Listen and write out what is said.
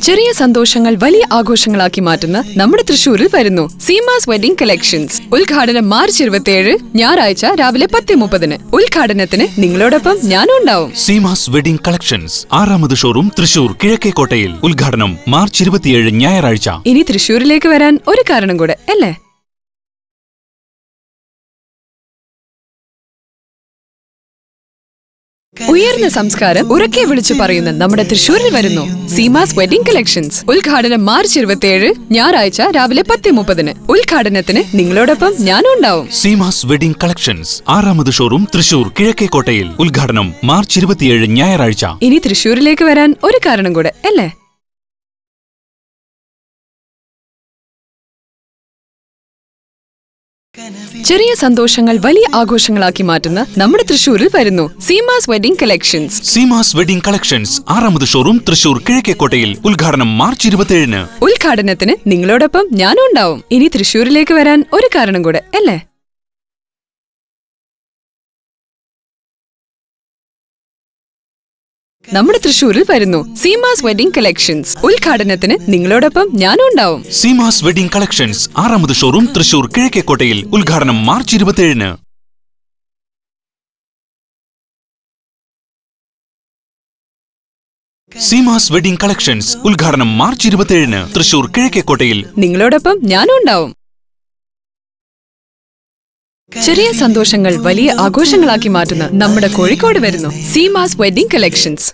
ചെറിയ സന്തോഷങ്ങൾ വലിയ ആഘോഷങ്ങളാക്കി മാറ്റുന്ന നമ്മുടെ തൃശൂരിൽ വരുന്നു സീമാസ് വെഡിംഗ് കളക്ഷൻസ്. ഉദ്ഘാടനം മാർച്ച് 27 ഞായറാഴ്ച രാവിലെ 10:30. ഉദ്ഘാടനത്തിന് നിങ്ങളോടൊപ്പം ഞാനും ഉണ്ടാവും. സീമാസ് വെഡിംഗ് കളക്ഷൻസ് 6ാമത് ഷോറൂം തൃശൂർ കിഴക്കേക്കോട്ടയിൽ. ഉദ്ഘാടനം മാർച്ച് 27 ഞായറാഴ്ച. ഇനി തൃശൂരിലേക്ക് വരാൻ ഒരു കാരണം കൂടെ അല്ലേ? ഉയർന്ന സംസ്കാരം ഉറക്കെ വിളിച്ചു പറയുന്ന നമ്മുടെ തൃശൂരിൽ വരുന്നു സീമാസ് വെഡിംഗ് കളക്ഷൻസ്. ഉദ്ഘാടനം മാർച്ച് 27 ഞായറാഴ്ച രാവിലെ 10:30. ഉദ്ഘാടനത്തിന് നിങ്ങളോടൊപ്പം ഞാനും ഉണ്ടാവും. സീമാസ് വെഡിംഗ് കളക്ഷൻസ് 6ാമത് ഷോറൂം തൃശൂർ കിഴക്കേക്കോട്ടയിൽ. ഉദ്ഘാടനം മാർച്ച് 27 ഞായറാഴ്ച. ഇനി തൃശൂരിലേക്ക് വരാൻ ഒരു കാരണം കൂടെ അല്ലേ? ചെറിയ സന്തോഷങ്ങൾ വലിയ ആഘോഷങ്ങളാക്കി മാറ്റുന്ന നമ്മുടെ തൃശൂരിൽ വരുന്നു Seemas wedding collections. Seemas wedding collections 6ാമത് ഷോറൂം തൃശൂർ കിഴക്കേക്കോട്ടയിൽ. ഉദ്ഘാടനം മാർച്ച് 27. ഉദ്ഘാടനത്തിന് നിങ്ങളോടൊപ്പം ഞാനും ഉണ്ടാവും. ഇനി തൃശൂരിലേക്ക് വരാൻ ഒരു കാരണം കൂടെ അല്ലേ? നമ്മുടെ തൃശൂരിൽ വരുന്നു സീമാസ് വെഡിംഗ് കളക്ഷൻസ്. ഉദ്ഘാടനത്തിന് നിങ്ങളോടൊപ്പം ഞാനും ഉണ്ടാവും. സീമാസ് വെഡിംഗ് കളക്ഷൻസ് 6ാമത് ഷോറൂം തൃശൂർ കിഴക്കേക്കോട്ടയിൽ. ഉദ്ഘാടനം മാർച്ച് 27. സീമാസ് വെഡിംഗ് കളക്ഷൻസ് ഉദ്ഘാടനം മാർച്ച് 27 തൃശൂർ കിഴക്കേക്കോട്ടയിൽ. നിങ്ങളോടൊപ്പം ഞാനും ഉണ്ടാവും. ചെറിയ സന്തോഷങ്ങൾ വലിയ ആഘോഷങ്ങളാക്കി മാറ്റുന്ന നമ്മുടെ കോഴിക്കോട് വരുന്നു സീമാസ് വെഡിംഗ് കളക്ഷൻസ്.